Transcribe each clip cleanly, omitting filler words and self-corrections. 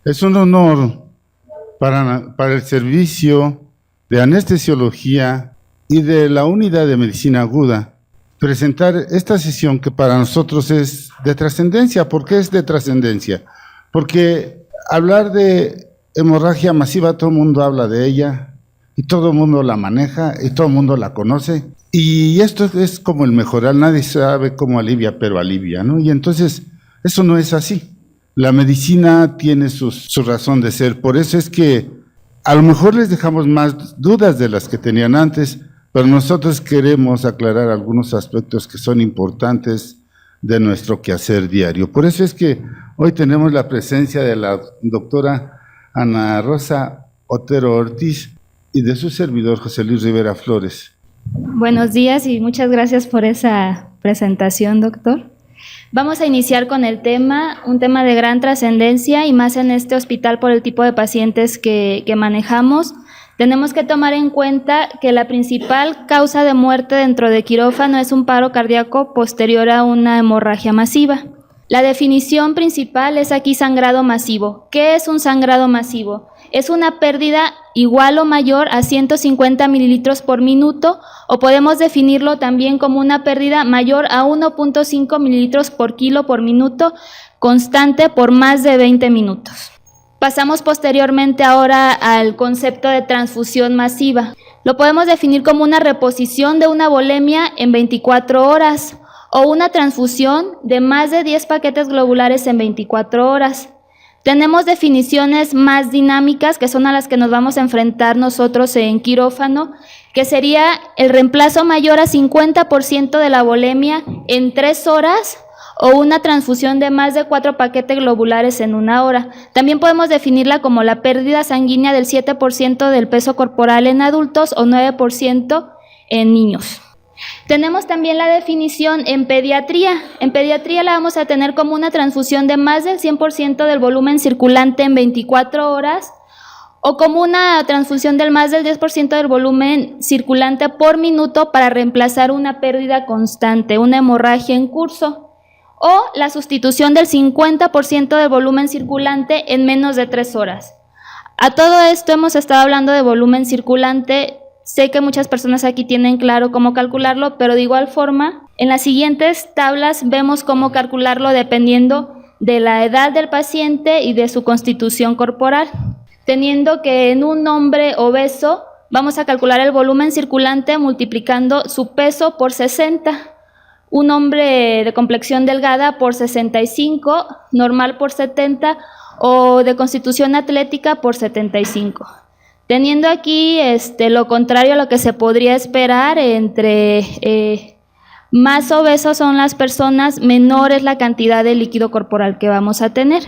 Es un honor para el servicio de anestesiología y de la unidad de medicina aguda presentar esta sesión que para nosotros es de trascendencia. ¿Por qué es de trascendencia? Porque hablar de hemorragia masiva, todo el mundo habla de ella y todo el mundo la maneja y todo el mundo la conoce. Y esto es como el mejorar, nadie sabe cómo alivia, pero alivia, ¿no? Y entonces eso no es así. La medicina tiene su razón de ser, por eso es que a lo mejor les dejamos más dudas de las que tenían antes, pero nosotros queremos aclarar algunos aspectos que son importantes de nuestro quehacer diario. Por eso es que hoy tenemos la presencia de la doctora Ana Rosa Otero Ortiz y de su servidor José Luis Rivera Flores. Buenos días y muchas gracias por esa presentación, doctor. Vamos a iniciar con el tema, un tema de gran trascendencia y más en este hospital por el tipo de pacientes que manejamos. Tenemos que tomar en cuenta que la principal causa de muerte dentro de quirófano es un paro cardíaco posterior a una hemorragia masiva. La definición principal es aquí sangrado masivo. ¿Qué es un sangrado masivo? Es una pérdida igual o mayor a 150 mililitros por minuto, o podemos definirlo también como una pérdida mayor a 1.5 mililitros por kilo por minuto, constante por más de 20 minutos. Pasamos posteriormente ahora al concepto de transfusión masiva. Lo podemos definir como una reposición de una volemia en 24 horas o una transfusión de más de 10 paquetes globulares en 24 horas. Tenemos definiciones más dinámicas, que son a las que nos vamos a enfrentar nosotros en quirófano, que sería el reemplazo mayor a 50% de la volemia en 3 horas o una transfusión de más de 4 paquetes globulares en 1 hora. También podemos definirla como la pérdida sanguínea del 7% del peso corporal en adultos o 9% en niños. Tenemos también la definición en pediatría. En pediatría la vamos a tener como una transfusión de más del 100% del volumen circulante en 24 horas o como una transfusión del más del 10% del volumen circulante por minuto para reemplazar una pérdida constante, una hemorragia en curso, o la sustitución del 50% del volumen circulante en menos de 3 horas. A todo esto hemos estado hablando de volumen circulante. Sé que muchas personas aquí tienen claro cómo calcularlo, pero de igual forma, en las siguientes tablas vemos cómo calcularlo dependiendo de la edad del paciente y de su constitución corporal. Teniendo que en un hombre obeso vamos a calcular el volumen circulante multiplicando su peso por 60, un hombre de complexión delgada por 65, normal por 70 o de constitución atlética por 75. Teniendo aquí lo contrario a lo que se podría esperar, entre más obesos son las personas, menor es la cantidad de líquido corporal que vamos a tener.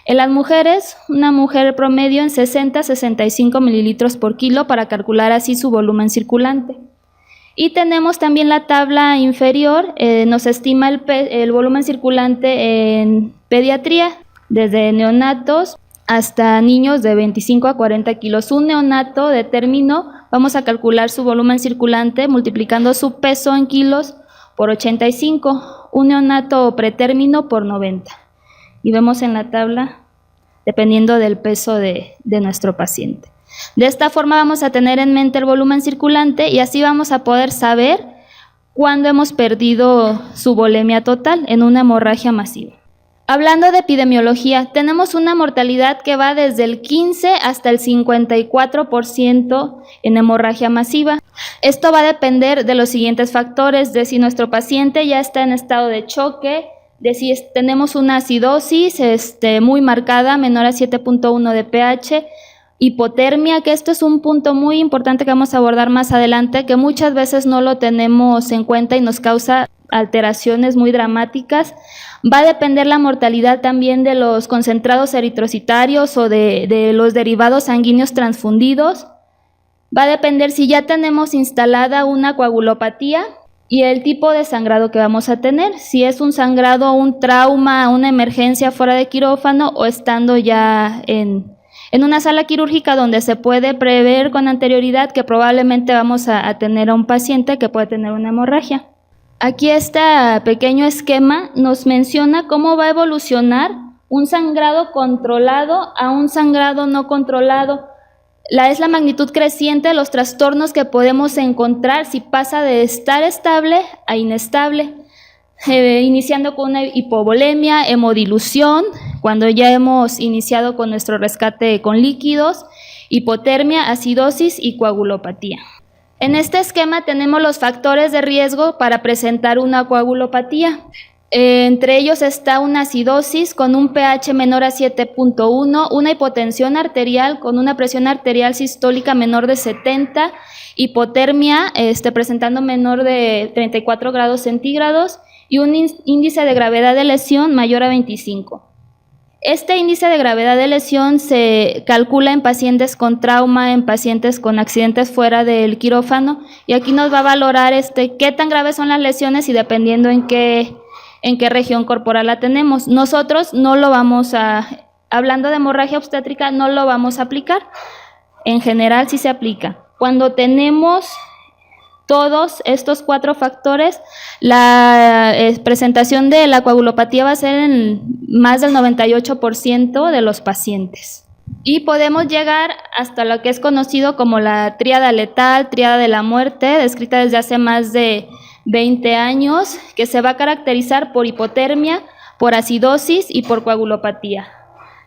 En las mujeres, una mujer promedio en 60-65 mililitros por kilo para calcular así su volumen circulante. Y tenemos también la tabla inferior, nos estima el volumen circulante en pediatría, desde neonatos hasta niños de 25 a 40 kilos. Un neonato de término, vamos a calcular su volumen circulante multiplicando su peso en kilos por 85, un neonato pretérmino por 90. Y vemos en la tabla, dependiendo del peso de nuestro paciente. De esta forma vamos a tener en mente el volumen circulante y así vamos a poder saber cuándo hemos perdido su volemia total en una hemorragia masiva. Hablando de epidemiología, tenemos una mortalidad que va desde el 15 hasta el 54% en hemorragia masiva. Esto va a depender de los siguientes factores, de si nuestro paciente ya está en estado de choque, de si tenemos una acidosis muy marcada, menor a 7.1 de pH, hipotermia, que esto es un punto muy importante que vamos a abordar más adelante, que muchas veces no lo tenemos en cuenta y nos causa alteraciones muy dramáticas. Va a depender la mortalidad también de los concentrados eritrocitarios o de los derivados sanguíneos transfundidos. Va a depender si ya tenemos instalada una coagulopatía y el tipo de sangrado que vamos a tener, si es un sangrado, un trauma, una emergencia fuera de quirófano o estando ya en una sala quirúrgica donde se puede prever con anterioridad que probablemente vamos a tener a un paciente que puede tener una hemorragia. Aquí este pequeño esquema nos menciona cómo va a evolucionar un sangrado controlado a un sangrado no controlado. Es la magnitud creciente de los trastornos que podemos encontrar si pasa de estar estable a inestable, iniciando con una hipovolemia, hemodilución, cuando ya hemos iniciado con nuestro rescate con líquidos, hipotermia, acidosis y coagulopatía. En este esquema tenemos los factores de riesgo para presentar una coagulopatía. Entre ellos está una acidosis con un pH menor a 7.1, una hipotensión arterial con una presión arterial sistólica menor de 70, hipotermia presentando menor de 34 grados centígrados y un índice de gravedad de lesión mayor a 25. Este índice de gravedad de lesión se calcula en pacientes con trauma, en pacientes con accidentes fuera del quirófano, y aquí nos va a valorar qué tan graves son las lesiones y dependiendo en qué región corporal la tenemos. Nosotros no lo vamos hablando de hemorragia obstétrica, no lo vamos a aplicar. En general sí se aplica. Cuando tenemos todos estos 4 factores, la presentación de la coagulopatía va a ser en más del 98% de los pacientes. Y podemos llegar hasta lo que es conocido como la tríada letal, tríada de la muerte, descrita desde hace más de 20 años, que se va a caracterizar por hipotermia, por acidosis y por coagulopatía.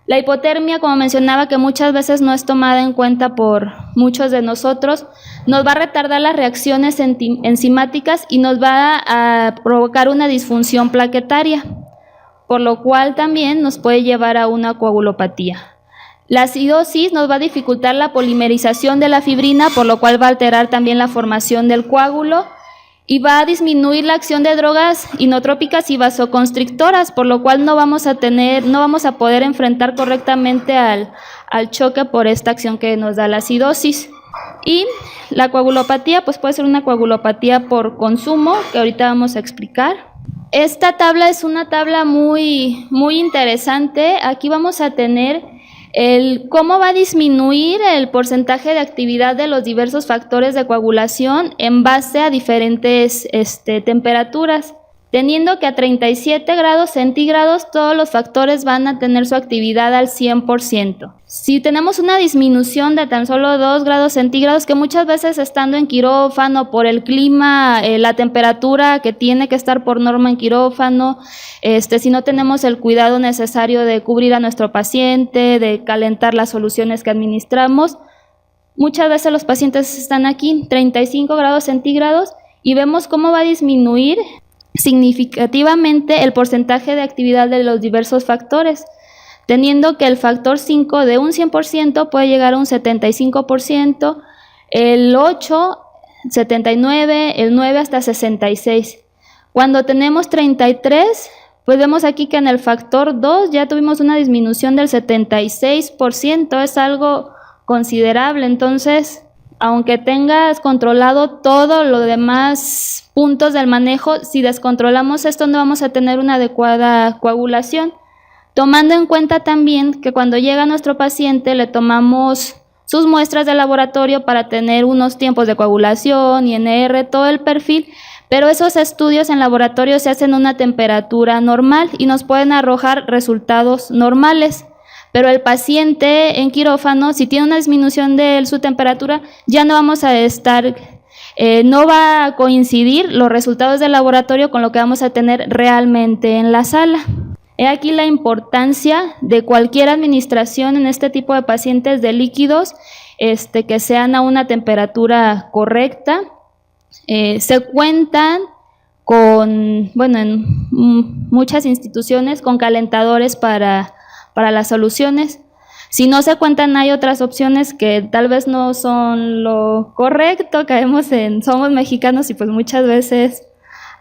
La hipotermia, como mencionaba, que muchas veces no es tomada en cuenta por muchos de nosotros, nos va a retardar las reacciones enzimáticas y nos va a provocar una disfunción plaquetaria, por lo cual también nos puede llevar a una coagulopatía. La acidosis nos va a dificultar la polimerización de la fibrina, por lo cual va a alterar también la formación del coágulo, y va a disminuir la acción de drogas inotrópicas y vasoconstrictoras, por lo cual no vamos a poder enfrentar correctamente al choque por esta acción que nos da la acidosis. Y la coagulopatía, pues puede ser una coagulopatía por consumo, que ahorita vamos a explicar. Esta tabla es una tabla muy interesante. Aquí vamos a tener cómo va a disminuir el porcentaje de actividad de los diversos factores de coagulación en base a diferentes temperaturas, teniendo que a 37 grados centígrados todos los factores van a tener su actividad al 100%. Si tenemos una disminución de tan solo 2 grados centígrados, que muchas veces estando en quirófano por el clima, la temperatura que tiene que estar por norma en quirófano, si no tenemos el cuidado necesario de cubrir a nuestro paciente, de calentar las soluciones que administramos, muchas veces los pacientes están aquí, 35 grados centígrados, y vemos cómo va a disminuir significativamente el porcentaje de actividad de los diversos factores, teniendo que el factor 5 de un 100% puede llegar a un 75%, el 8, 79, el 9 hasta 66. Cuando tenemos 33, pues vemos aquí que en el factor 2 ya tuvimos una disminución del 76%, es algo considerable. Entonces, aunque tengas controlado todo lo demás puntos del manejo, si descontrolamos esto no vamos a tener una adecuada coagulación. Tomando en cuenta también que cuando llega nuestro paciente le tomamos sus muestras de laboratorio para tener unos tiempos de coagulación, INR, todo el perfil, pero esos estudios en laboratorio se hacen a una temperatura normal y nos pueden arrojar resultados normales. Pero el paciente en quirófano, si tiene una disminución de su temperatura, ya no vamos a estar, no va a coincidir los resultados del laboratorio con lo que vamos a tener realmente en la sala. He aquí la importancia de cualquier administración en este tipo de pacientes de líquidos, que sean a una temperatura correcta. Se cuentan con, en muchas instituciones, con calentadores para las soluciones. Si no se cuentan, hay otras opciones que tal vez no son lo correcto, somos mexicanos y pues muchas veces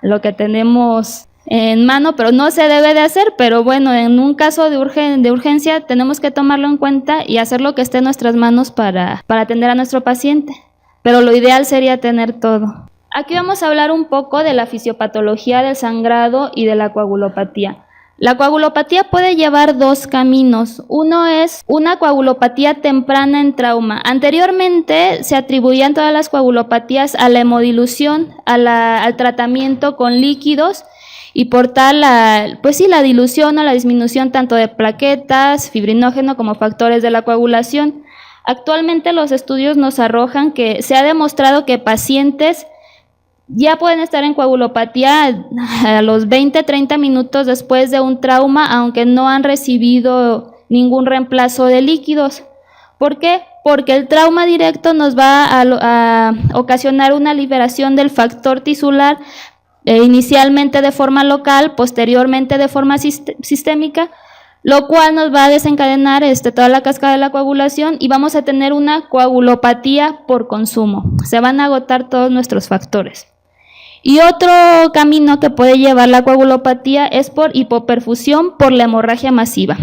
lo que tenemos en mano, pero no se debe de hacer, pero bueno, en un caso de urgencia tenemos que tomarlo en cuenta y hacer lo que esté en nuestras manos para atender a nuestro paciente, pero lo ideal sería tener todo. Aquí vamos a hablar un poco de la fisiopatología del sangrado y de la coagulopatía. La coagulopatía puede llevar 2 caminos. Uno es una coagulopatía temprana en trauma. Anteriormente se atribuían todas las coagulopatías a la hemodilución, al tratamiento con líquidos, y por tal la dilución o la disminución tanto de plaquetas, fibrinógeno como factores de la coagulación. Actualmente los estudios nos arrojan que se ha demostrado que pacientes ya pueden estar en coagulopatía a los 20-30 minutos después de un trauma, aunque no han recibido ningún reemplazo de líquidos. ¿Por qué? Porque el trauma directo nos va a ocasionar una liberación del factor tisular, inicialmente de forma local, posteriormente de forma sistémica, lo cual nos va a desencadenar toda la cascada de la coagulación y vamos a tener una coagulopatía por consumo. Se van a agotar todos nuestros factores. Y otro camino que puede llevar la coagulopatía es por hipoperfusión por la hemorragia masiva.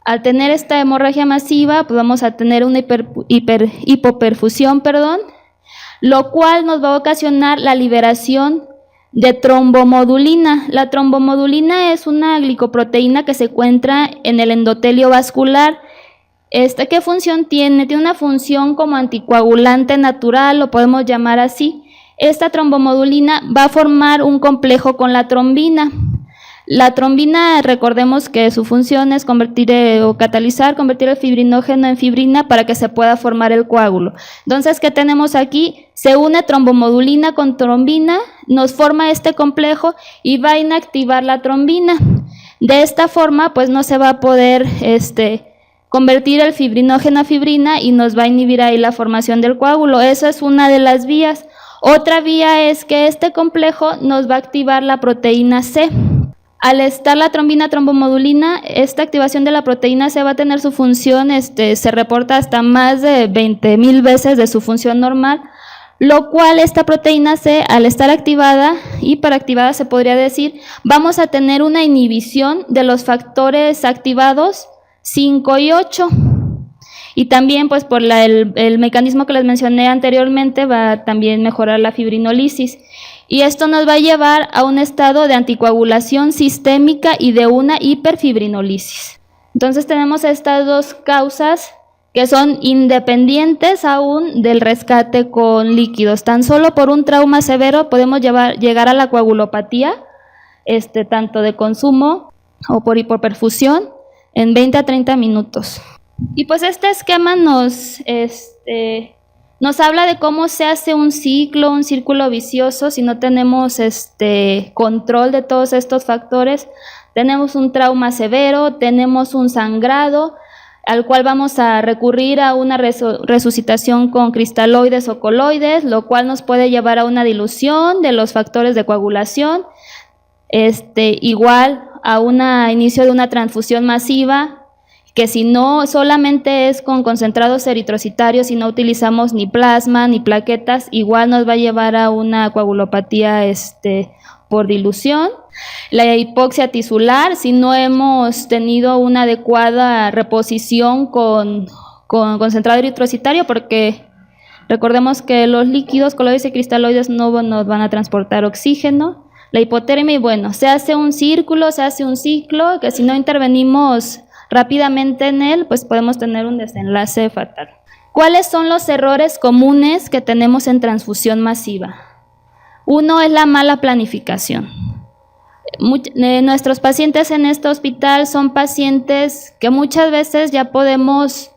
Al tener esta hemorragia masiva, pues vamos a tener una hipoperfusión, lo cual nos va a ocasionar la liberación de trombomodulina. La trombomodulina es una glicoproteína que se encuentra en el endotelio vascular. ¿Qué función tiene? Tiene una función como anticoagulante natural, lo podemos llamar así. Esta trombomodulina va a formar un complejo con la trombina. La trombina, recordemos que su función es convertir el fibrinógeno en fibrina para que se pueda formar el coágulo. Entonces, ¿qué tenemos aquí? Se une trombomodulina con trombina, nos forma este complejo y va a inactivar la trombina. De esta forma, pues no se va a poder convertir el fibrinógeno a fibrina y nos va a inhibir ahí la formación del coágulo. Esa es una de las vías. Otra vía es que este complejo nos va a activar la proteína C. Al estar la trombina trombomodulina, esta activación de la proteína C va a tener su función, se reporta hasta más de 20,000 veces de su función normal, lo cual esta proteína C, al estar activada, hiperactivada se podría decir, vamos a tener una inhibición de los factores activados 5 y 8. Y también, pues por el mecanismo que les mencioné anteriormente, va a también mejorar la fibrinolisis. Y esto nos va a llevar a un estado de anticoagulación sistémica y de una hiperfibrinolisis. Entonces tenemos estas dos causas que son independientes aún del rescate con líquidos. Tan solo por un trauma severo podemos llegar a la coagulopatía, tanto de consumo o por hipoperfusión, en 20 a 30 minutos. Y pues este esquema nos habla de cómo se hace un círculo vicioso si no tenemos control de todos estos factores. Tenemos un trauma severo, tenemos un sangrado, al cual vamos a recurrir a una resucitación con cristaloides o coloides, lo cual nos puede llevar a una dilución de los factores de coagulación, igual a un inicio de una transfusión masiva, que si no solamente es con concentrados eritrocitarios, si no utilizamos ni plasma ni plaquetas, igual nos va a llevar a una coagulopatía por dilución. La hipoxia tisular, si no hemos tenido una adecuada reposición con concentrado eritrocitario, porque recordemos que los líquidos, coloides y cristaloides no nos van a transportar oxígeno. La hipotermia, y bueno, se hace un ciclo, que si no intervenimos rápidamente en él, pues podemos tener un desenlace fatal. ¿Cuáles son los errores comunes que tenemos en transfusión masiva? Uno es la mala planificación. Nuestros pacientes en este hospital son pacientes que muchas veces ya podemos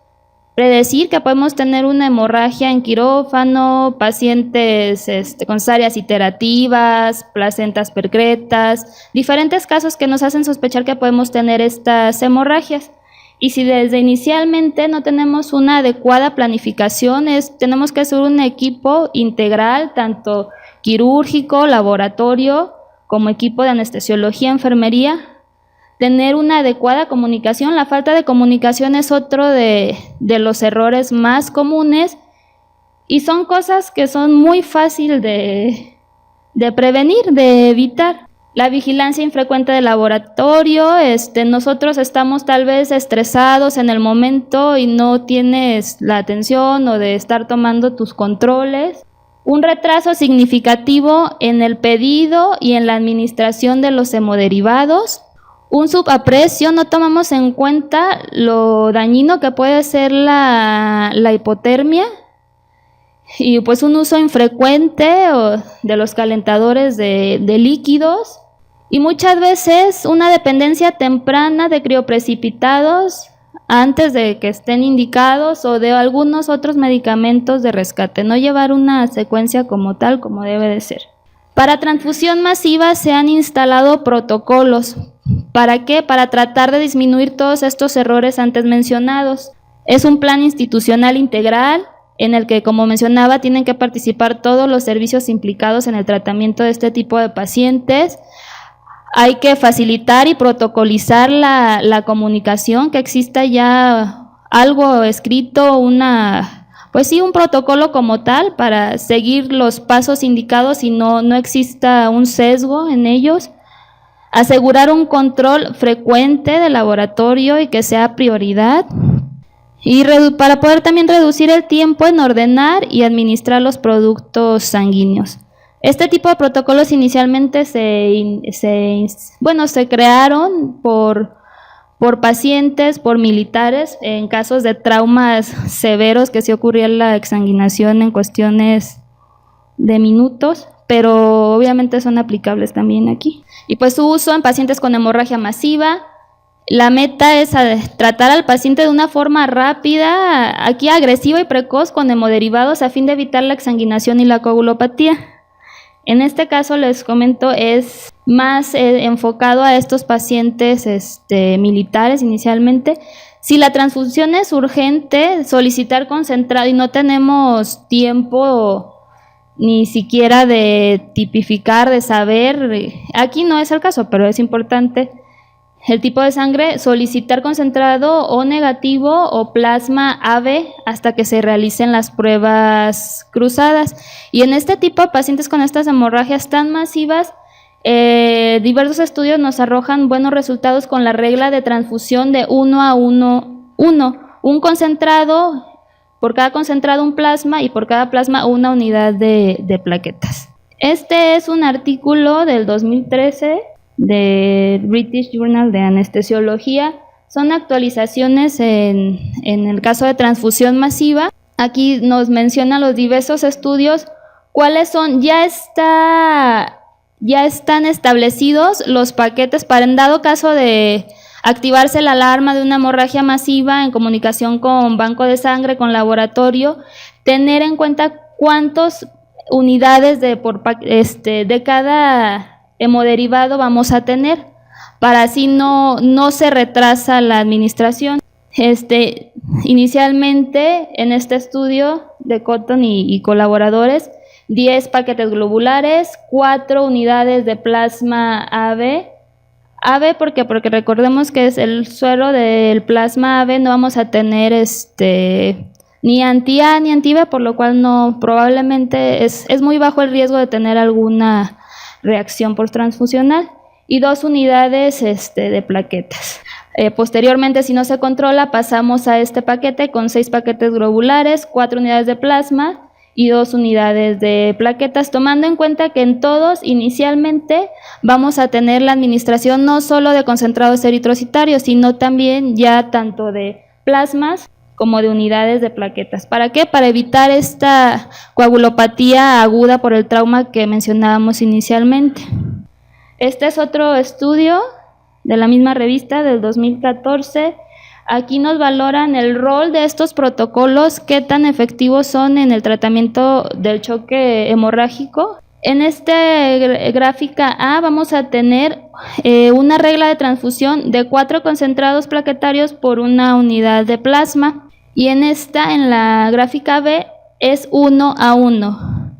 predecir que podemos tener una hemorragia en quirófano, pacientes con cesáreas iterativas, placentas percretas, diferentes casos que nos hacen sospechar que podemos tener estas hemorragias. Y si desde inicialmente no tenemos una adecuada planificación, tenemos que hacer un equipo integral, tanto quirúrgico, laboratorio, como equipo de anestesiología, enfermería, tener una adecuada comunicación. La falta de comunicación es otro de los errores más comunes y son cosas que son muy fáciles de prevenir, de evitar. La vigilancia infrecuente del laboratorio, nosotros estamos tal vez estresados en el momento y no tienes la atención o de estar tomando tus controles. Un retraso significativo en el pedido y en la administración de los hemoderivados. Un subaprecio, no tomamos en cuenta lo dañino que puede ser la hipotermia y pues un uso infrecuente de los calentadores de líquidos. Y muchas veces una dependencia temprana de crioprecipitados antes de que estén indicados o de algunos otros medicamentos de rescate, no llevar una secuencia como tal, como debe de ser. Para transfusión masiva se han instalado protocolos. ¿Para qué? Para tratar de disminuir todos estos errores antes mencionados. Es un plan institucional integral en el que, como mencionaba, tienen que participar todos los servicios implicados en el tratamiento de este tipo de pacientes. Hay que facilitar y protocolizar la comunicación, que exista ya algo escrito, un protocolo como tal para seguir los pasos indicados y no exista un sesgo en ellos. Asegurar un control frecuente de laboratorio y que sea prioridad. Y para poder también reducir el tiempo en ordenar y administrar los productos sanguíneos. Este tipo de protocolos inicialmente se crearon por pacientes, por militares, en casos de traumas severos que sí ocurría la exsanguinación en cuestiones de minutos, pero obviamente son aplicables también aquí. Y pues su uso en pacientes con hemorragia masiva. La meta es tratar al paciente de una forma rápida, aquí agresiva y precoz con hemoderivados a fin de evitar la exsanguinación y la coagulopatía. En este caso, les comento, es más enfocado a estos pacientes militares inicialmente. Si la transfusión es urgente, solicitar concentrado y no tenemos tiempo ni siquiera de tipificar, de saber, aquí no es el caso, pero es importante. El tipo de sangre, solicitar concentrado o negativo o plasma AB hasta que se realicen las pruebas cruzadas. Y en este tipo de pacientes con estas hemorragias tan masivas, diversos estudios nos arrojan buenos resultados con la regla de transfusión de 1:1:1. Un concentrado, por cada concentrado un plasma y por cada plasma una unidad de plaquetas. Este es un artículo del 2013 de British Journal de Anestesiología. Son actualizaciones en el caso de transfusión masiva. Aquí nos menciona los diversos estudios, cuáles son, ya están establecidos los paquetes para, en dado caso de activarse la alarma de una hemorragia masiva en comunicación con banco de sangre, con laboratorio, tener en cuenta cuántas unidades de cada hemodderivado vamos a tener, para así no se retrasa la administración. Inicialmente en este estudio de Cotton y colaboradores, 10 paquetes globulares, 4 unidades de plasma AB. AB porque recordemos que es el suero del plasma AB, no vamos a tener ni anti-A ni anti-B, por lo cual probablemente es muy bajo el riesgo de tener alguna reacción posttransfusional, y 2 unidades de plaquetas. Posteriormente, si no se controla, pasamos a este paquete con 6 paquetes globulares, 4 unidades de plasma y 2 unidades de plaquetas, tomando en cuenta que en todos inicialmente vamos a tener la administración no solo de concentrados eritrocitarios, sino también ya tanto de plasmas como de unidades de plaquetas. ¿Para qué? Para evitar esta coagulopatía aguda por el trauma que mencionábamos inicialmente. Este es otro estudio de la misma revista del 2014. Aquí nos valoran el rol de estos protocolos, qué tan efectivos son en el tratamiento del choque hemorrágico. En esta gráfica A vamos a tener una regla de transfusión de 4 concentrados plaquetarios por una unidad de plasma. Y en la gráfica B, es 1:1.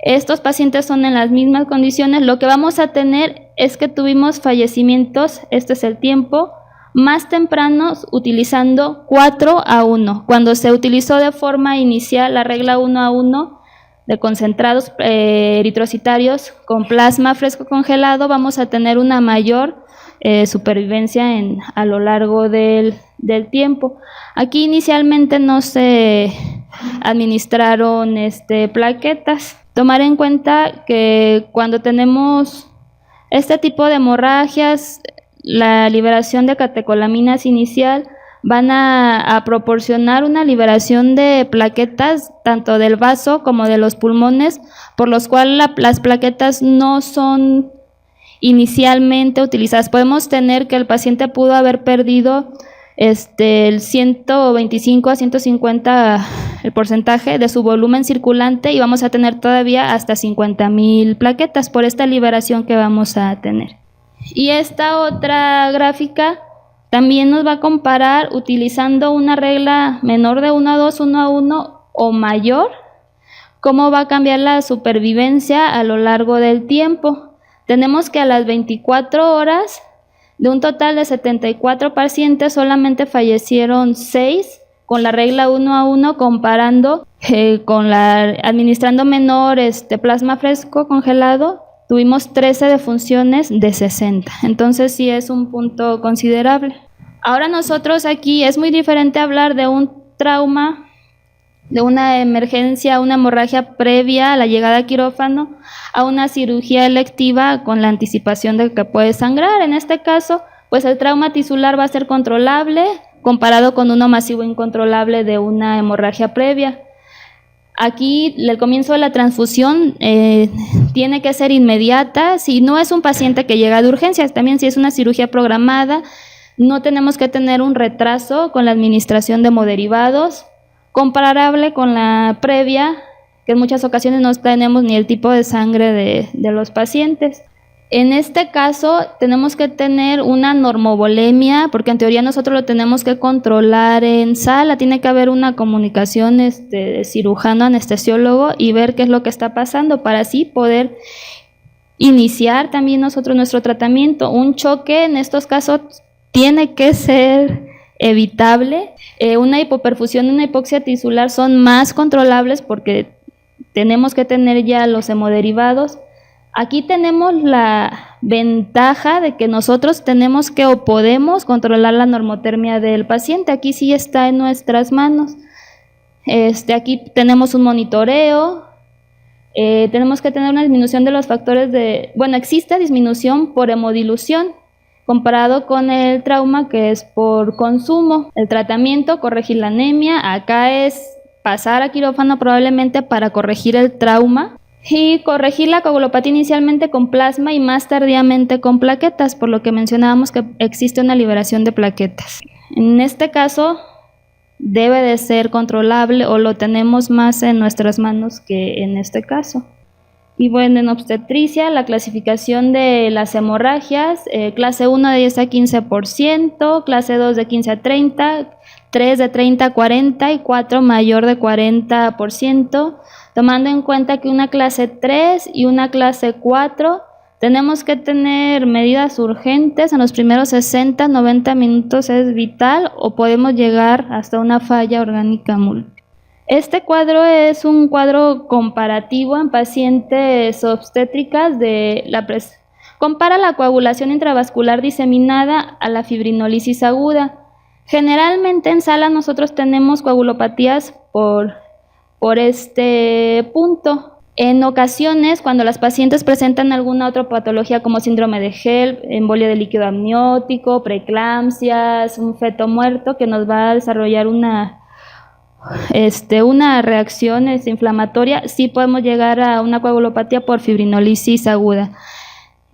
Estos pacientes son en las mismas condiciones. Lo que vamos a tener es que tuvimos fallecimientos, este es el tiempo, más tempranos utilizando 4:1. Cuando se utilizó de forma inicial la regla 1:1 de concentrados eritrocitarios con plasma fresco congelado, vamos a tener una mayor supervivencia a lo largo del tiempo. Aquí inicialmente no se administraron plaquetas. Tomar en cuenta que cuando tenemos este tipo de hemorragias, la liberación de catecolaminas inicial van a proporcionar una liberación de plaquetas tanto del vaso como de los pulmones, por los cuales las plaquetas no son inicialmente utilizadas. Podemos tener que el paciente pudo haber perdido el 125 a 150 el porcentaje de su volumen circulante y vamos a tener todavía hasta 50,000 plaquetas por esta liberación que vamos a tener. Y esta otra gráfica también nos va a comparar utilizando una regla menor de 1:2, 1:1 o mayor, cómo va a cambiar la supervivencia a lo largo del tiempo. Tenemos que a las 24 horas, de un total de 74 pacientes, solamente fallecieron 6 con la regla 1:1, comparando administrando menor plasma fresco congelado, tuvimos 13 defunciones de 60. Entonces sí es un punto considerable. Ahora nosotros aquí es muy diferente hablar de un trauma, de una emergencia, una hemorragia previa a la llegada a quirófano, a una cirugía electiva con la anticipación de que puede sangrar. En este caso, pues el trauma tisular va a ser controlable comparado con uno masivo incontrolable de una hemorragia previa. Aquí el comienzo de la transfusión tiene que ser inmediata. Si no es un paciente que llega de urgencias, también si es una cirugía programada, no tenemos que tener un retraso con la administración de hemoderivados, comparable con la previa, que en muchas ocasiones no tenemos ni el tipo de sangre de los pacientes. En este caso tenemos que tener una normovolemia, porque en teoría nosotros lo tenemos que controlar en sala, tiene que haber una comunicación de cirujano anestesiólogo y ver qué es lo que está pasando para así poder iniciar también nosotros nuestro tratamiento. Un choque en estos casos tiene que ser evitable. Una hipoperfusión y una hipoxia tisular son más controlables porque tenemos que tener ya los hemoderivados. Aquí tenemos la ventaja de que nosotros tenemos que o podemos controlar la normotermia del paciente. Aquí sí está en nuestras manos. Aquí tenemos un monitoreo. Tenemos que tener una disminución de los factores existe disminución por hemodilución, comparado con el trauma que es por consumo. El tratamiento, corregir la anemia, acá es pasar a quirófano probablemente para corregir el trauma y corregir la coagulopatía inicialmente con plasma y más tardíamente con plaquetas, por lo que mencionábamos que existe una liberación de plaquetas. En este caso debe de ser controlable o lo tenemos más en nuestras manos que en este caso. Y bueno, en obstetricia, la clasificación de las hemorragias, clase 1 de 10 a 15%, clase 2 de 15 a 30, 3 de 30 a 40 y 4 mayor de 40%, tomando en cuenta que una clase 3 y una clase 4 tenemos que tener medidas urgentes en los primeros 60, 90 minutos es vital o podemos llegar hasta una falla orgánica múltiple. Este cuadro es un cuadro comparativo en pacientes obstétricas compara la coagulación intravascular diseminada a la fibrinolisis aguda. Generalmente en sala nosotros tenemos coagulopatías por este punto. En ocasiones, cuando las pacientes presentan alguna otra patología como síndrome de HELLP, embolia de líquido amniótico, preeclampsias, un feto muerto que nos va a desarrollar una reacción inflamatoria, sí podemos llegar a una coagulopatía por fibrinolisis aguda.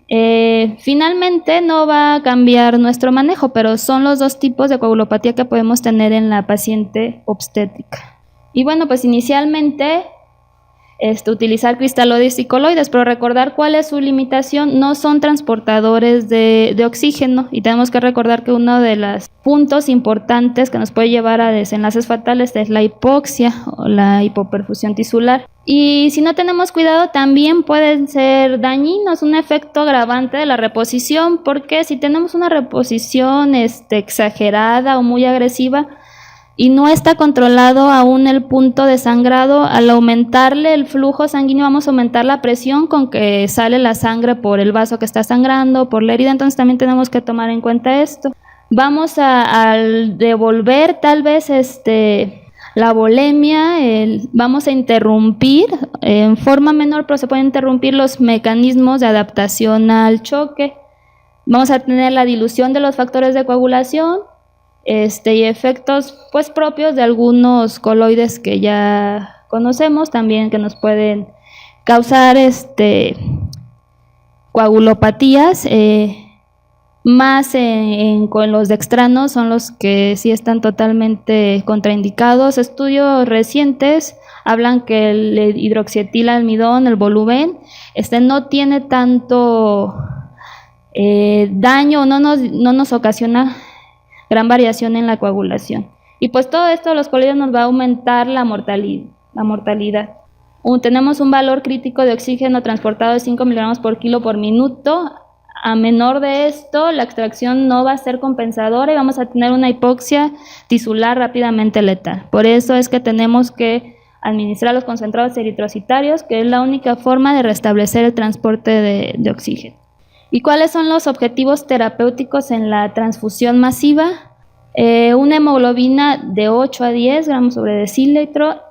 Finalmente no va a cambiar nuestro manejo, pero son los dos tipos de coagulopatía que podemos tener en la paciente obstétrica. Y bueno, pues inicialmente utilizar cristaloides y coloides, pero recordar cuál es su limitación, no son transportadores de oxígeno y tenemos que recordar que uno de los puntos importantes que nos puede llevar a desenlaces fatales es la hipoxia o la hipoperfusión tisular. Y si no tenemos cuidado también pueden ser dañinos, un efecto agravante de la reposición, porque si tenemos una reposición exagerada o muy agresiva, y no está controlado aún el punto de sangrado, al aumentarle el flujo sanguíneo vamos a aumentar la presión con que sale la sangre por el vaso que está sangrando, por la herida, entonces también tenemos que tomar en cuenta esto. Vamos a devolver tal vez la volemia, vamos a interrumpir en forma menor, pero se pueden interrumpir los mecanismos de adaptación al choque. Vamos a tener la dilución de los factores de coagulación, y efectos pues propios de algunos coloides que ya conocemos también que nos pueden causar coagulopatías, más con los dextranos son los que sí están totalmente contraindicados. Estudios recientes hablan que el hidroxietilalmidón, el Voluven, no tiene tanto daño, no nos ocasiona gran variación en la coagulación. Y pues todo esto, los colidios, nos va a aumentar la mortalidad. Tenemos un valor crítico de oxígeno transportado de 5 miligramos por kilo por minuto. A menor de esto, la extracción no va a ser compensadora y vamos a tener una hipoxia tisular rápidamente letal. Por eso es que tenemos que administrar los concentrados eritrocitarios, que es la única forma de restablecer el transporte de oxígeno. ¿Y cuáles son los objetivos terapéuticos en la transfusión masiva? Una hemoglobina de 8 a 10 gramos sobre decilitro.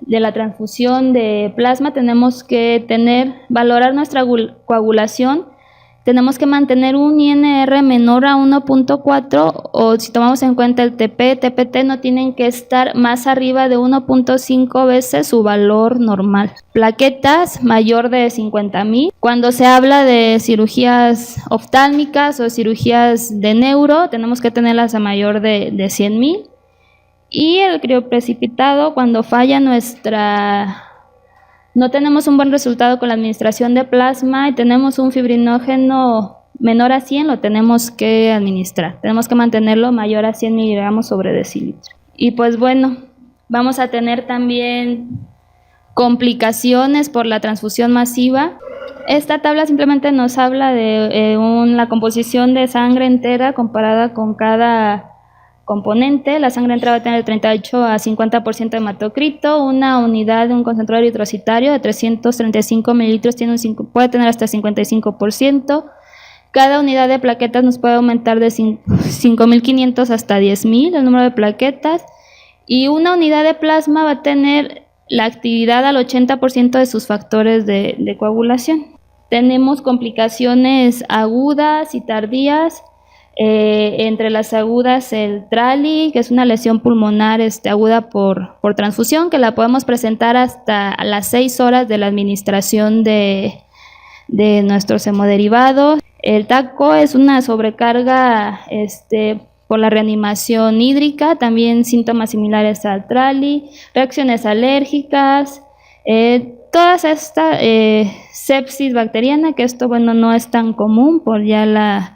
De la transfusión de plasma tenemos que valorar nuestra coagulación. Tenemos que mantener un INR menor a 1.4, o si tomamos en cuenta el TPT no tienen que estar más arriba de 1.5 veces su valor normal. Plaquetas mayor de 50,000. Cuando se habla de cirugías oftálmicas o cirugías de neuro, tenemos que tenerlas a mayor de 100,000. Y el crioprecipitado, cuando falla no tenemos un buen resultado con la administración de plasma y tenemos un fibrinógeno menor a 100, lo tenemos que administrar. Tenemos que mantenerlo mayor a 100 miligramos sobre decilitro. Y pues bueno, vamos a tener también complicaciones por la transfusión masiva. Esta tabla simplemente nos habla de la composición de sangre entera comparada con cada componente. La sangre entera va a tener el 38 a 50% de hematocrito, una unidad de un concentrador eritrocitario de 335 mililitros puede tener hasta 55%. Cada unidad de plaquetas nos puede aumentar de 5.500 hasta 10.000 el número de plaquetas, y una unidad de plasma va a tener la actividad al 80% de sus factores de coagulación. Tenemos complicaciones agudas y tardías. Entre las agudas, el TRALI, que es una lesión pulmonar aguda por transfusión, que la podemos presentar hasta las 6 horas de la administración de nuestros hemoderivados. El TACO es una sobrecarga por la reanimación hídrica, también síntomas similares al TRALI, reacciones alérgicas, todas estas sepsis bacteriana, que esto no es tan común por ya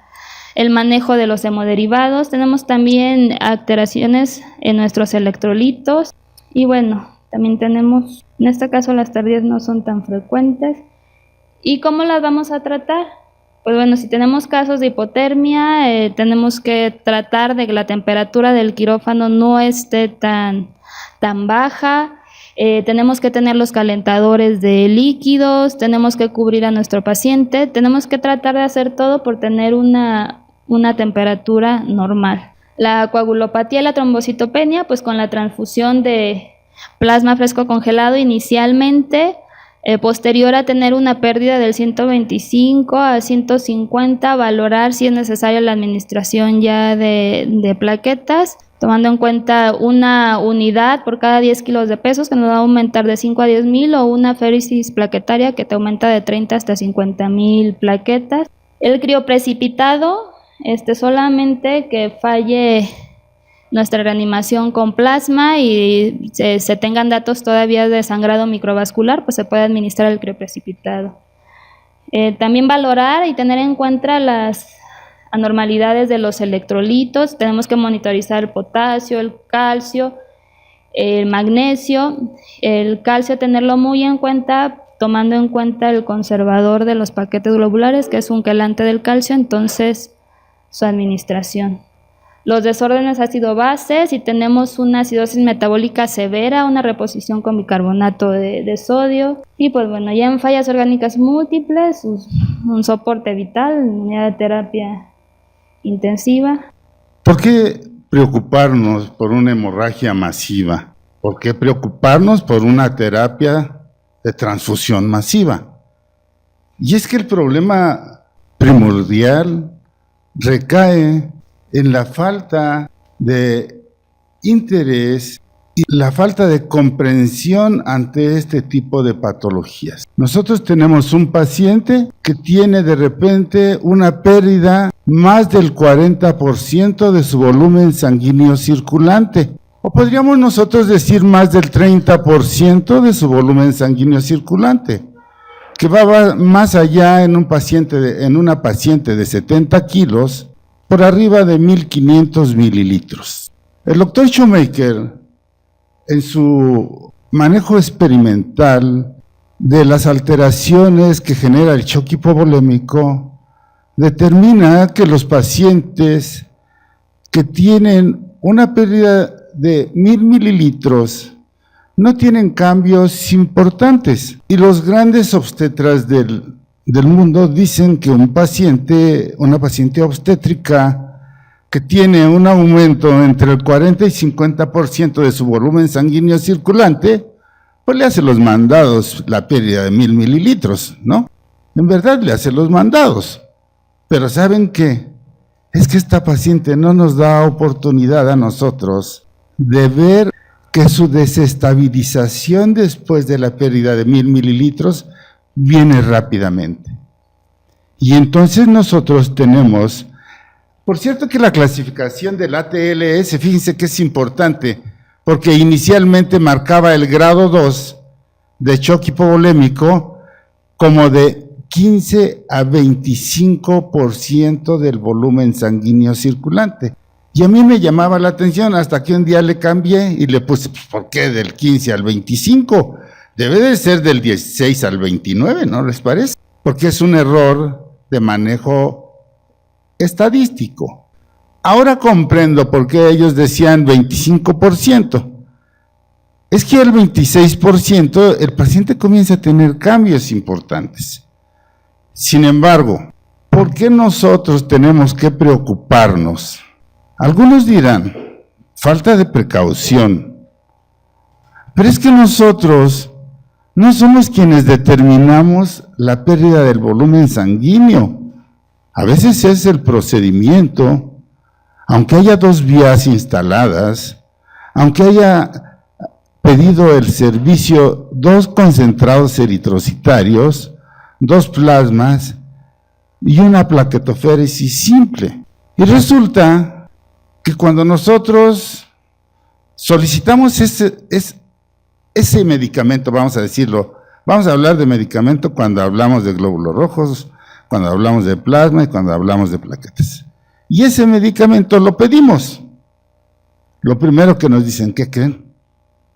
el manejo de los hemoderivados. Tenemos también alteraciones en nuestros electrolitos y bueno, también tenemos, en este caso las tardías no son tan frecuentes. ¿Y cómo las vamos a tratar? Pues bueno, si tenemos casos de hipotermia, tenemos que tratar de que la temperatura del quirófano no esté tan baja. Tenemos que tener los calentadores de líquidos, tenemos que cubrir a nuestro paciente, tenemos que tratar de hacer todo por tener una temperatura normal. La coagulopatía y la trombocitopenia, pues con la transfusión de plasma fresco congelado inicialmente, posterior a tener una pérdida del 125 a 150, valorar si es necesaria la administración ya de plaquetas, tomando en cuenta una unidad por cada 10 kilos de pesos, que nos va a aumentar de 5 a 10,000, o una féresis plaquetaria que te aumenta de 30 hasta 50,000 plaquetas. El crioprecipitado, solamente que falle nuestra reanimación con plasma y se tengan datos todavía de sangrado microvascular, pues se puede administrar el crioprecipitado. También valorar y tener en cuenta las anormalidades de los electrolitos. Tenemos que monitorizar el potasio, el calcio, el magnesio. El calcio tenerlo muy en cuenta, tomando en cuenta el conservador de los paquetes globulares, que es un quelante del calcio, entonces su administración. Los desórdenes ácido-base, si tenemos una acidosis metabólica severa, una reposición con bicarbonato de sodio. Y pues bueno, ya en fallas orgánicas múltiples, un soporte vital, unidad de terapia intensiva. ¿Por qué preocuparnos por una hemorragia masiva? ¿Por qué preocuparnos por una terapia de transfusión masiva? Y es que el problema primordial recae en la falta de interés y la falta de comprensión ante este tipo de patologías. Nosotros tenemos un paciente que tiene de repente una pérdida más del 40% de su volumen sanguíneo circulante. O podríamos nosotros decir más del 30% de su volumen sanguíneo circulante, que va más allá en una paciente de 70 kilos, por arriba de 1.500 mililitros. El doctor Shoemaker, en su manejo experimental de las alteraciones que genera el shock hipovolémico, determina que los pacientes que tienen una pérdida de 1.000 mililitros no tienen cambios importantes. Y los grandes obstetras del mundo dicen que una paciente obstétrica que tiene un aumento entre el 40 y 50% de su volumen sanguíneo circulante, pues le hace los mandados la pérdida de 1.000 mililitros, ¿no? En verdad le hace los mandados. Pero ¿saben qué? Es que esta paciente no nos da oportunidad a nosotros de ver que su desestabilización después de la pérdida de 1.000 mililitros viene rápidamente. Y entonces nosotros tenemos, por cierto que la clasificación del ATLS, fíjense que es importante, porque inicialmente marcaba el grado 2 de shock hipovolémico como de 15 a 25% del volumen sanguíneo circulante. Y a mí me llamaba la atención hasta que un día le cambié y le puse, pues, ¿por qué del 15 al 25? Debe de ser del 16 al 29, ¿no les parece? Porque es un error de manejo estadístico. Ahora comprendo por qué ellos decían 25%. Es que al 26% el paciente comienza a tener cambios importantes. Sin embargo, ¿por qué nosotros tenemos que preocuparnos? Algunos dirán, falta de precaución. Pero es que nosotros no somos quienes determinamos la pérdida del volumen sanguíneo. A veces es el procedimiento, aunque haya 2 vías instaladas, aunque haya pedido el servicio 2 concentrados eritrocitarios, 2 plasmas y una plaquetoféresis simple. Y resulta que cuando nosotros solicitamos ese medicamento, vamos a decirlo, vamos a hablar de medicamento cuando hablamos de glóbulos rojos, cuando hablamos de plasma y cuando hablamos de plaquetas. Y ese medicamento lo pedimos. Lo primero que nos dicen, ¿qué creen?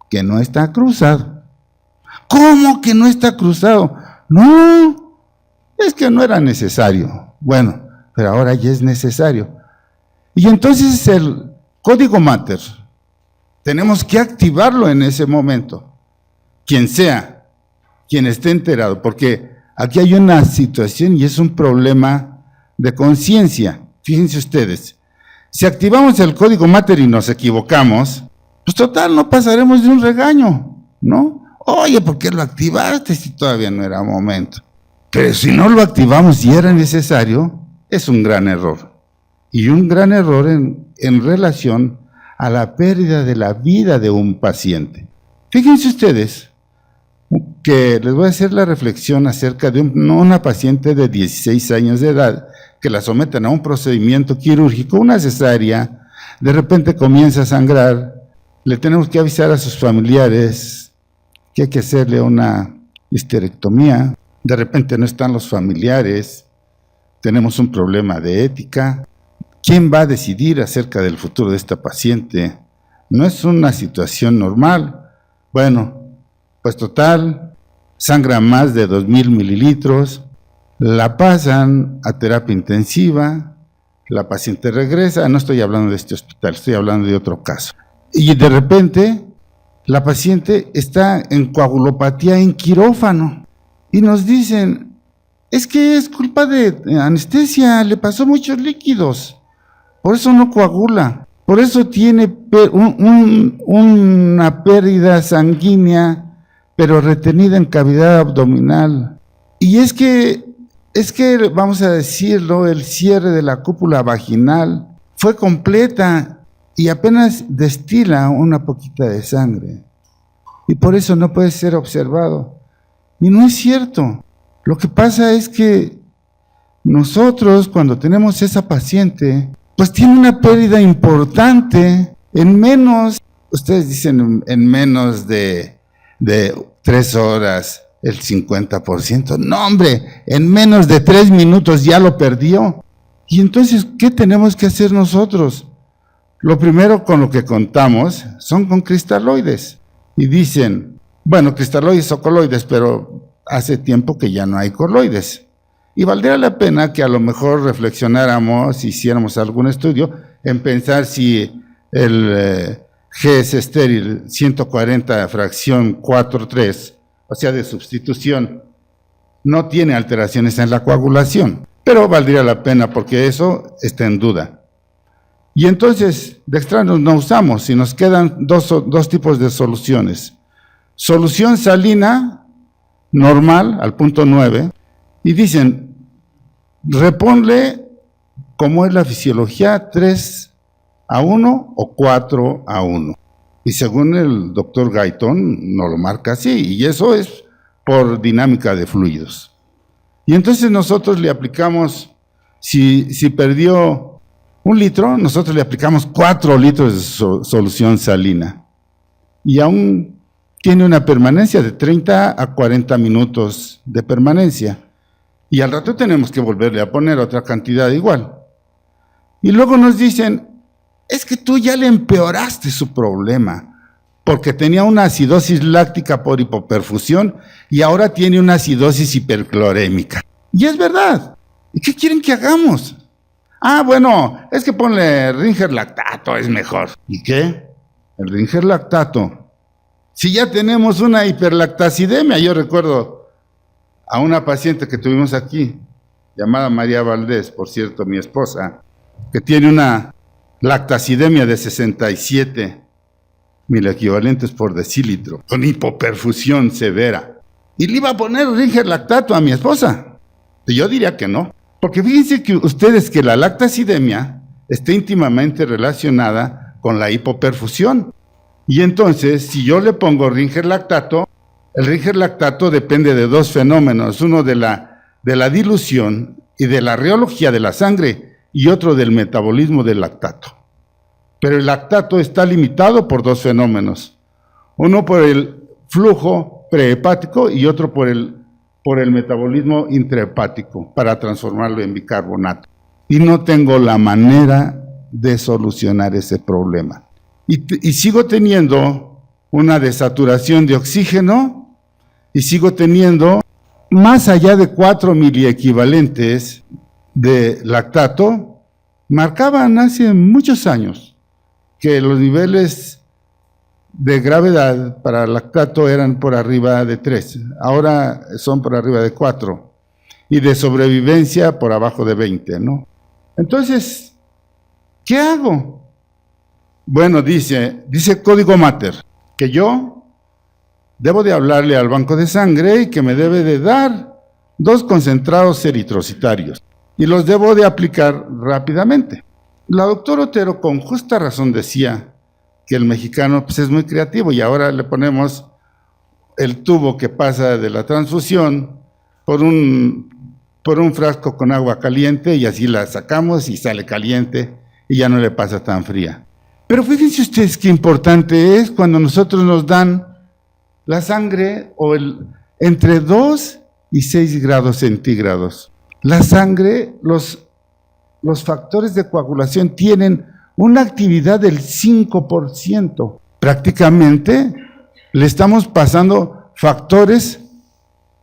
Que no está cruzado. ¿Cómo que no está cruzado? No, es que no era necesario. Bueno, pero ahora ya es necesario. Y entonces el código Mater, tenemos que activarlo en ese momento. Quien sea, quien esté enterado, porque aquí hay una situación y es un problema de conciencia. Fíjense ustedes, si activamos el código Mater y nos equivocamos, pues total, no pasaremos de un regaño, ¿no? Oye, ¿por qué lo activaste si todavía no era momento? Pero si no lo activamos y era necesario, es un gran error. Y un gran error en relación a la pérdida de la vida de un paciente. Fíjense ustedes que les voy a hacer la reflexión acerca de una paciente de 16 años de edad que la someten a un procedimiento quirúrgico, una cesárea, de repente comienza a sangrar, le tenemos que avisar a sus familiares que hay que hacerle una histerectomía, de repente no están los familiares, tenemos un problema de ética. ¿Quién va a decidir acerca del futuro de esta paciente? No es una situación normal. Bueno, pues total, sangra más de 2.000 mililitros, la pasan a terapia intensiva, la paciente regresa, no estoy hablando de este hospital, estoy hablando de otro caso. Y de repente, la paciente está en coagulopatía en quirófano y nos dicen, es que es culpa de anestesia, le pasó muchos líquidos. Por eso no coagula, por eso tiene una pérdida sanguínea, pero retenida en cavidad abdominal. Y es que, vamos a decirlo, el cierre de la cúpula vaginal fue completa y apenas destila una poquita de sangre. Y por eso no puede ser observado. Y no es cierto. Lo que pasa es que nosotros, cuando tenemos esa paciente, pues tiene una pérdida importante en menos, ustedes dicen en menos de 3 horas, el 50%. No, hombre, en menos de 3 minutos ya lo perdió. Y entonces, ¿qué tenemos que hacer nosotros? Lo primero con lo que contamos son con cristaloides. Y dicen, bueno, cristaloides o coloides, pero hace tiempo que ya no hay coloides. Y valdría la pena que a lo mejor reflexionáramos, hiciéramos algún estudio, en pensar si el GS estéril 140 fracción 4,3, o sea, de sustitución, no tiene alteraciones en la coagulación. Pero valdría la pena porque eso está en duda. Y entonces, dextranos no usamos, y nos quedan dos tipos de soluciones. Solución salina normal, al punto 9, y dicen, reponle, como es la fisiología, 3:1 o 4:1. Y según el doctor Gaitón, nos lo marca así, y eso es por dinámica de fluidos. Y entonces nosotros le aplicamos, si perdió 1 litro, nosotros le aplicamos 4 litros de solución salina. Y aún tiene una permanencia de 30 a 40 minutos de permanencia. Y al rato tenemos que volverle a poner otra cantidad igual. Y luego nos dicen, es que tú ya le empeoraste su problema, porque tenía una acidosis láctica por hipoperfusión y ahora tiene una acidosis hiperclorémica. Y es verdad. ¿Y qué quieren que hagamos? Ah, bueno, es que ponle Ringer lactato, es mejor. ¿Y qué? El Ringer lactato. Si ya tenemos una hiperlactacidemia, yo recuerdo a una paciente que tuvimos aquí, llamada María Valdés, por cierto, mi esposa, que tiene una lactacidemia de 67 milequivalentes por decilitro, con hipoperfusión severa. Y le iba a poner Ringer lactato a mi esposa. Y yo diría que no. Porque fíjense que ustedes que la lactacidemia está íntimamente relacionada con la hipoperfusión. Y entonces, si yo le pongo Ringer lactato, el Ringer lactato depende de 2 fenómenos, uno de la dilución y de la reología de la sangre, y otro del metabolismo del lactato. Pero el lactato está limitado por 2 fenómenos, uno por el flujo prehepático y otro por el metabolismo intrahepático para transformarlo en bicarbonato. Y no tengo la manera de solucionar ese problema. Y sigo teniendo una desaturación de oxígeno y sigo teniendo más allá de 4 miliequivalentes de lactato. Marcaban hace muchos años que los niveles de gravedad para lactato eran por arriba de 3, ahora son por arriba de 4, y de sobrevivencia por abajo de 20, ¿no? Entonces, ¿qué hago? Bueno, dice Código Mater, que yo debo de hablarle al banco de sangre y que me debe de dar 2 concentrados eritrocitarios, y los debo de aplicar rápidamente. La doctora Otero con justa razón decía que el mexicano pues, es muy creativo, y ahora le ponemos el tubo que pasa de la transfusión por un frasco con agua caliente, y así la sacamos y sale caliente y ya no le pasa tan fría. Pero fíjense ustedes qué importante es cuando nosotros nos dan la sangre entre 2 y 6 grados centígrados. La sangre, los factores de coagulación tienen una actividad del 5%. Prácticamente le estamos pasando factores,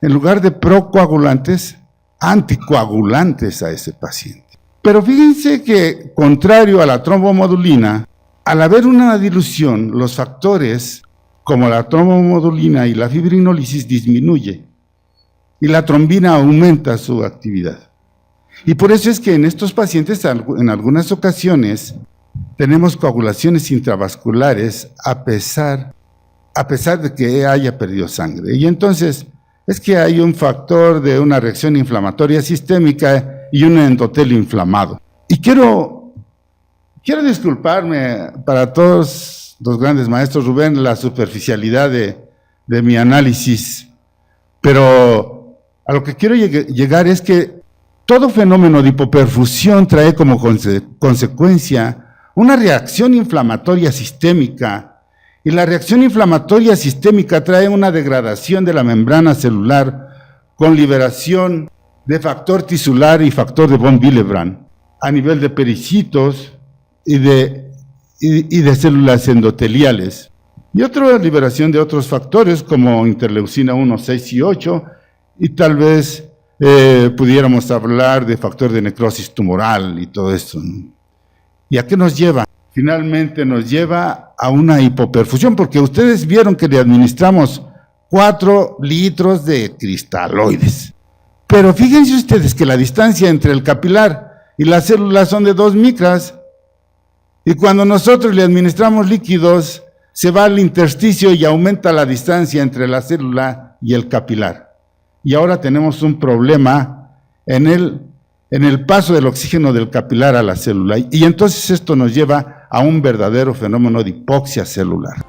en lugar de procoagulantes, anticoagulantes a ese paciente. Pero fíjense que, contrario a la trombomodulina, al haber una dilución, los factores como la trombomodulina y la fibrinólisis disminuye y la trombina aumenta su actividad. Y por eso es que en estos pacientes, en algunas ocasiones, tenemos coagulaciones intravasculares a pesar de que haya perdido sangre. Y entonces es que hay un factor de una reacción inflamatoria sistémica y un endotelio inflamado. Y quiero Quiero disculparme para todos los grandes maestros, Rubén, la superficialidad de mi análisis, pero a lo que quiero llegar es que todo fenómeno de hipoperfusión trae como consecuencia una reacción inflamatoria sistémica, y la reacción inflamatoria sistémica trae una degradación de la membrana celular con liberación de factor tisular y factor de von Willebrand a nivel de pericitos y de células endoteliales. Y otra liberación de otros factores como interleucina 1, 6 y 8, y tal vez pudiéramos hablar de factor de necrosis tumoral y todo esto, ¿no? ¿Y a qué nos lleva? Finalmente nos lleva a una hipoperfusión, porque ustedes vieron que le administramos 4 litros de cristaloides. Pero fíjense ustedes que la distancia entre el capilar y las células son de 2 micras, y cuando nosotros le administramos líquidos, se va al intersticio y aumenta la distancia entre la célula y el capilar. Y ahora tenemos un problema en el paso del oxígeno del capilar a la célula, y entonces esto nos lleva a un verdadero fenómeno de hipoxia celular.